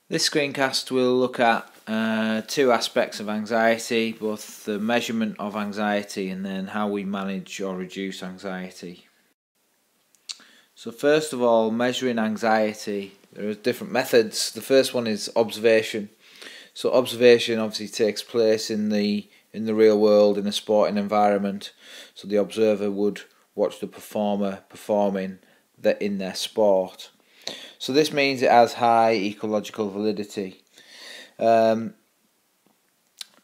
This screencast will look at two aspects of anxiety, both the measurement of anxiety and then how we manage or reduce anxiety. So first of all, measuring anxiety, there are different methods. The first one is observation. So observation obviously takes place in the real world, in a sporting environment. So the observer would watch the performer performing in their sport. So this means it has high ecological validity. In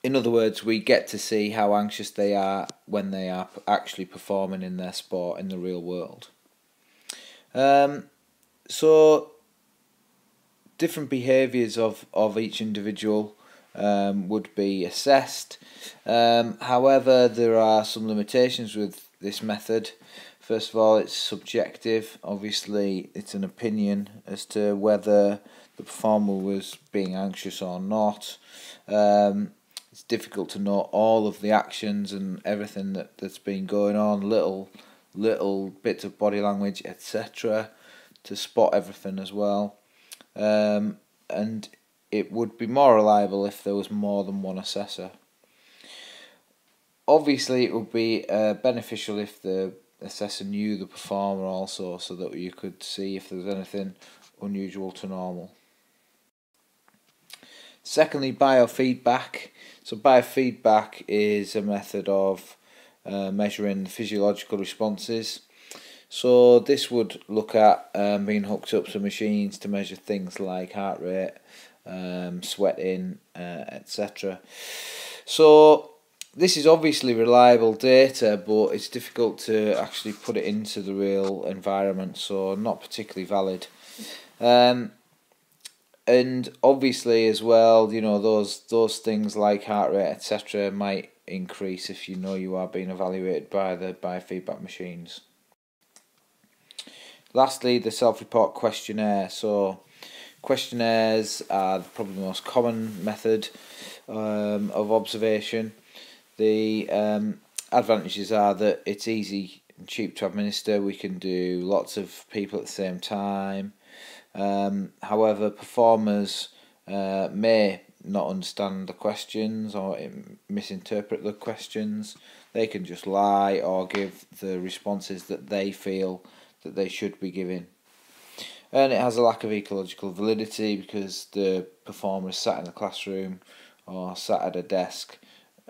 other words, we get to see how anxious they are when they are actually performing in their sport in the real world. So different behaviours of each individual would be assessed. However, there are some limitations with this method. First of all, it's subjective. Obviously, it's an opinion as to whether the performer was being anxious or not. It's difficult to know all of the actions and everything that's been going on, little bits of body language, etc., to spot everything as well. And it would be more reliable if there was more than one assessor. Obviously, it would be beneficial if the assessor knew the performer also, so that you could see if there was anything unusual to normal. Secondly, biofeedback. So biofeedback is a method of measuring physiological responses. So this would look at being hooked up to machines to measure things like heart rate, sweating, etc. So this is obviously reliable data, but it's difficult to actually put it into the real environment, so not particularly valid. And obviously as well, you know, those things like heart rate, etc., might increase if you know you are being evaluated by the biofeedback machines. Lastly, the self-report questionnaire. So questionnaires are probably the most common method of observation. The advantages are that it's easy and cheap to administer. We can do lots of people at the same time. However, performers may not understand the questions or misinterpret the questions. They can just lie or give the responses that they feel that they should be giving. And it has a lack of ecological validity because the performer is sat in the classroom or sat at a desk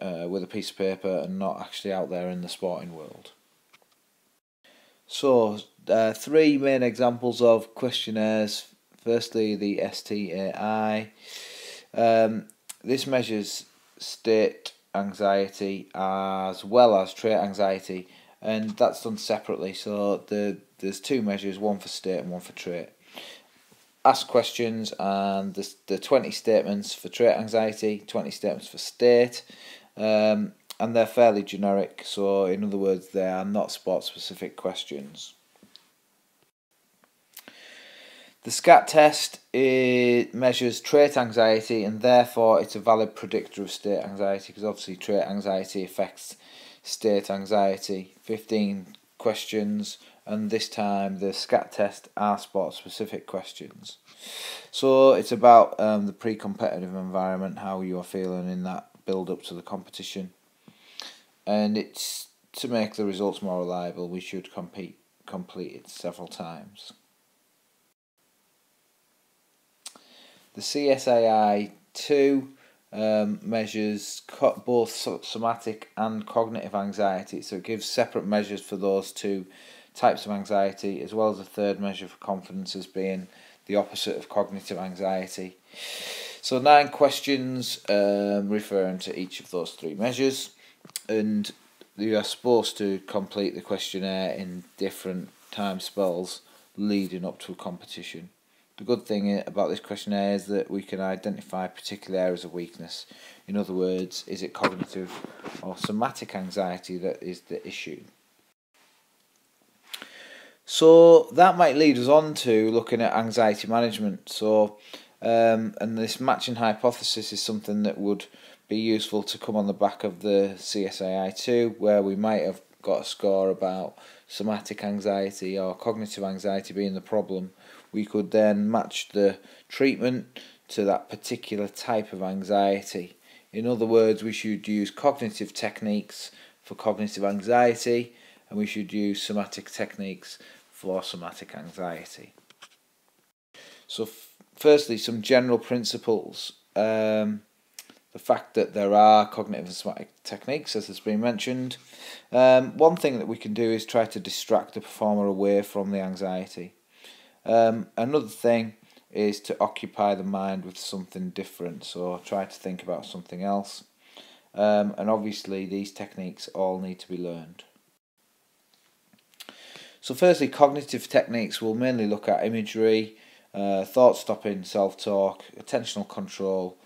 with a piece of paper and not actually out there in the sporting world. So, three main examples of questionnaires. Firstly, the STAI. This measures state anxiety as well as trait anxiety, and that's done separately. So there's two measures, one for state and one for trait. Ask questions, and the 20 statements for trait anxiety, 20 statements for state. And they're fairly generic, so in other words, they are not sport-specific questions. The SCAT test, it measures trait anxiety, and therefore it's a valid predictor of state anxiety, because obviously trait anxiety affects state anxiety. 15 questions, and this time the SCAT test are sport-specific questions. So it's about the pre-competitive environment, how you are feeling in that build-up to the competition. And it's to make the results more reliable, we should complete it several times. The CSAI-2 measures both somatic and cognitive anxiety, so it gives separate measures for those two types of anxiety, as well as a third measure for confidence as being the opposite of cognitive anxiety. So 9 questions referring to each of those three measures, and you are supposed to complete the questionnaire in different time spells leading up to a competition. The good thing about this questionnaire is that we can identify particular areas of weakness. In other words, is it cognitive or somatic anxiety that is the issue? So that might lead us on to looking at anxiety management. So, and this matching hypothesis is something that would be useful to come on the back of the CSAI-2, where we might have got a score about somatic anxiety or cognitive anxiety being the problem. We could then match the treatment to that particular type of anxiety. In other words, we should use cognitive techniques for cognitive anxiety, and we should use somatic techniques for somatic anxiety. So firstly, some general principles. The fact that there are cognitive and somatic techniques, as has been mentioned. One thing that we can do is try to distract the performer away from the anxiety. Another thing is to occupy the mind with something different, so try to think about something else. And obviously these techniques all need to be learned. So firstly, cognitive techniques will mainly look at imagery, thought stopping, self-talk, attentional control,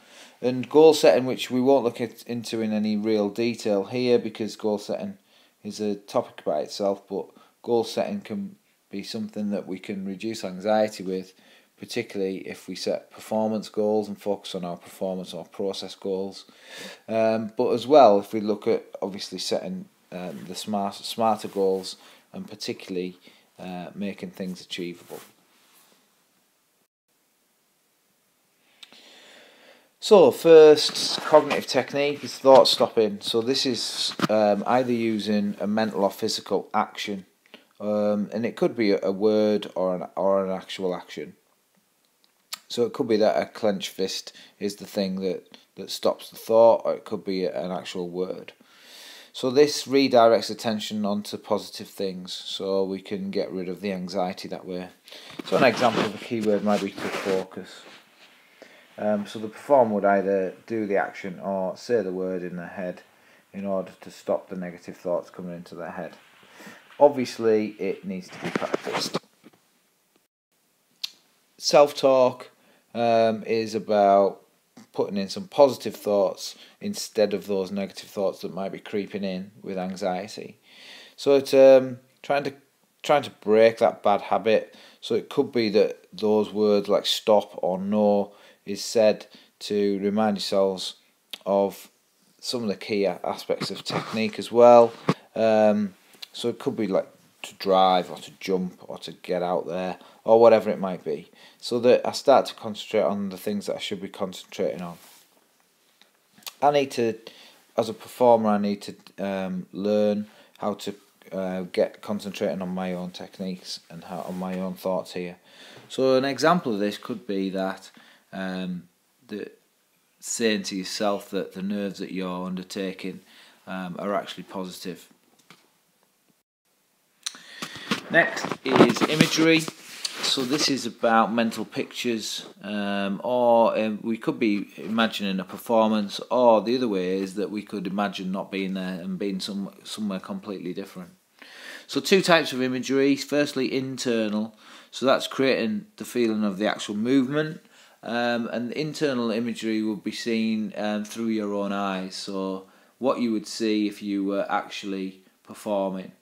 and goal setting, which we won't look into in any real detail here because goal setting is a topic by itself, but goal setting can be something that we can reduce anxiety with, particularly if we set performance goals and focus on our performance or process goals. But as well, if we look at obviously setting the smarter goals and particularly making things achievable. So first cognitive technique is thought stopping. So this is either using a mental or physical action, and it could be a word or an actual action. So it could be that a clenched fist is the thing that stops the thought, or it could be an actual word. So this redirects attention onto positive things, so we can get rid of the anxiety that way. So an example of a keyword might be to focus. So the performer would either do the action or say the word in their head in order to stop the negative thoughts coming into their head. Obviously, it needs to be practiced. Self-talk is about putting in some positive thoughts instead of those negative thoughts that might be creeping in with anxiety. So it's trying to break that bad habit. So it could be that those words like stop or no is said to remind yourselves of some of the key aspects of technique as well. So it could be like to drive or to jump or to get out there or whatever it might be, so that I start to concentrate on the things that I should be concentrating on. I need to, as a performer, I need to learn how to get concentrating on my own techniques and on my own thoughts here. So an example of this could be that saying to yourself that the nerves that you're undertaking are actually positive. Next is imagery. So this is about mental pictures, or we could be imagining a performance, or the other way is that we could imagine not being there and being somewhere completely different. So two types of imagery. Firstly, internal. So that's creating the feeling of the actual movement. And the internal imagery will be seen through your own eyes. So what you would see if you were actually performing.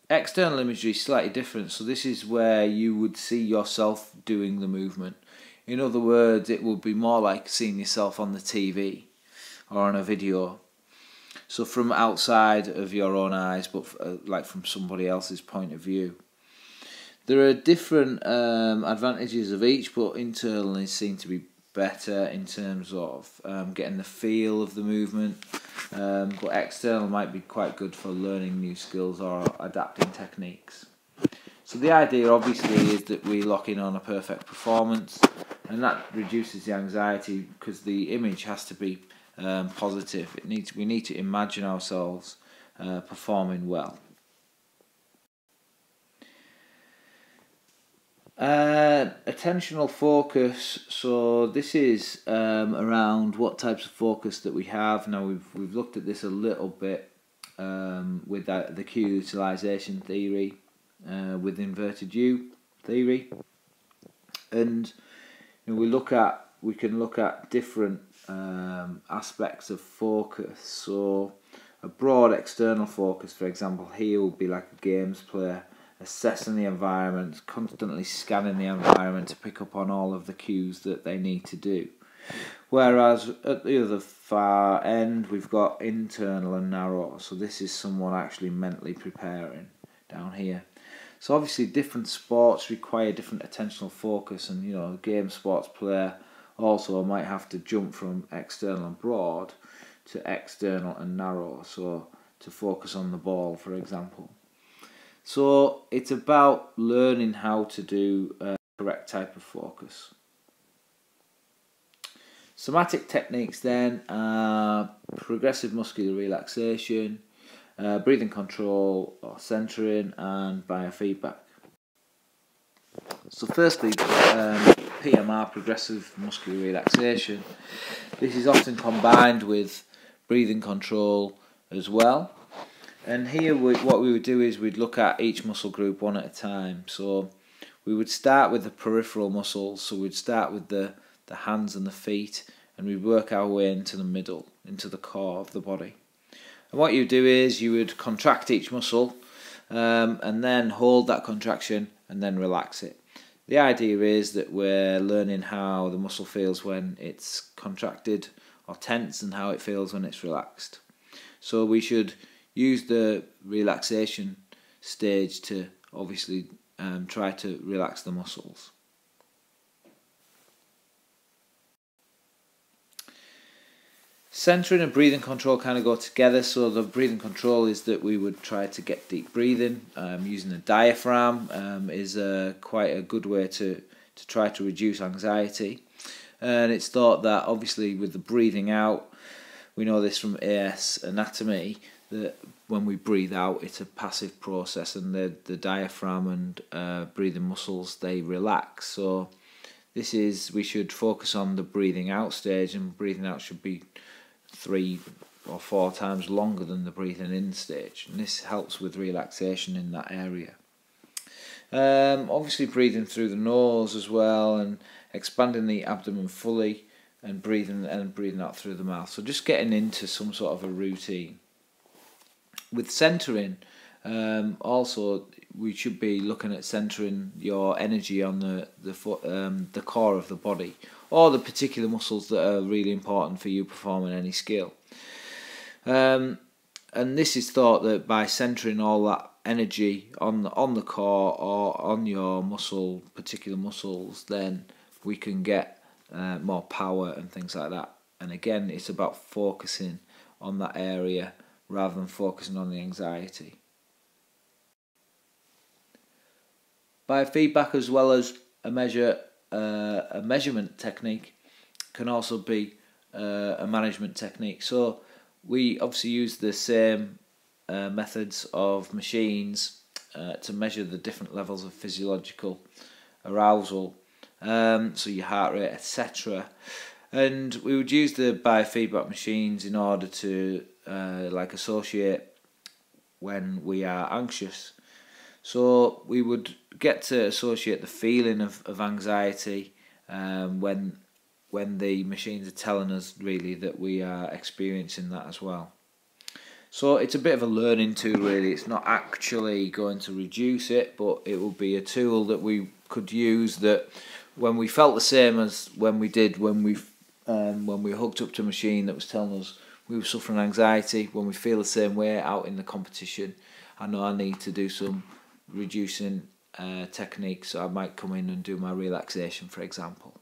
External imagery is slightly different, so this is where you would see yourself doing the movement. In other words, it would be more like seeing yourself on the TV or on a video. So from outside of your own eyes, but like from somebody else's point of view. There are different advantages of each, but internal is seen to be better in terms of getting the feel of the movement. But external might be quite good for learning new skills or adapting techniques. So the idea obviously is that we lock in on a perfect performance, and that reduces the anxiety because the image has to be positive. We need to imagine ourselves performing well. Attentional focus. So this is around what types of focus that we have. Now we've looked at this a little bit with the cue utilization theory, with inverted U theory, and we can look at different aspects of focus. So a broad external focus, for example, here would be like a games player, assessing the environment, constantly scanning the environment to pick up on all of the cues that they need to do. Whereas at the other far end, we've got internal and narrow. So this is someone actually mentally preparing down here. So obviously different sports require different attentional focus, and a game sports player Also, I might have to jump from external and broad to external and narrow, so to focus on the ball, for example. So it's about learning how to do a correct type of focus. Somatic techniques then are progressive muscular relaxation, breathing control or centering, and biofeedback. So firstly, PMR, progressive muscular relaxation. This is often combined with breathing control as well. And here what we would do is we'd look at each muscle group one at a time. So we would start with the peripheral muscles, so we'd start with the hands and the feet, and we'd work our way into the middle, into the core of the body. And what you do is you would contract each muscle and then hold that contraction and then relax it. The idea is that we're learning how the muscle feels when it's contracted or tense and how it feels when it's relaxed. So we should use the relaxation stage to obviously try to relax the muscles. Centering and breathing control kind of go together. So the breathing control is that we would try to get deep breathing. Using the diaphragm is quite a good way to try to reduce anxiety. And it's thought that obviously with the breathing out, we know this from AS anatomy, that when we breathe out it's a passive process, and the diaphragm and breathing muscles, they relax. So we should focus on the breathing out stage, and breathing out should be 3 or 4 times longer than the breathing in stage, and this helps with relaxation in that area. Obviously breathing through the nose as well, and expanding the abdomen fully, and breathing out through the mouth. So just getting into some sort of a routine. With centering, also we should be looking at centering your energy on the core of the body, or the particular muscles that are really important for you performing any skill. And this is thought that by centering all that energy on the core or on your particular muscles, then we can get more power and things like that. And again, it's about focusing on that area rather than focusing on the anxiety. Biofeedback, as well as a measurement technique, can also be a management technique. So we obviously use the same methods of machines to measure the different levels of physiological arousal, so your heart rate, etc. And we would use the biofeedback machines in order to associate when we are anxious. So we would get to associate the feeling of anxiety when the machines are telling us really that we are experiencing that as well. So it's a bit of a learning tool really. It's not actually going to reduce it, but it will be a tool that we could use, that when we felt the same as when we hooked up to a machine that was telling us we were suffering anxiety, when we feel the same way out in the competition, I know I need to do some reducing techniques, so I might come in and do my relaxation, for example.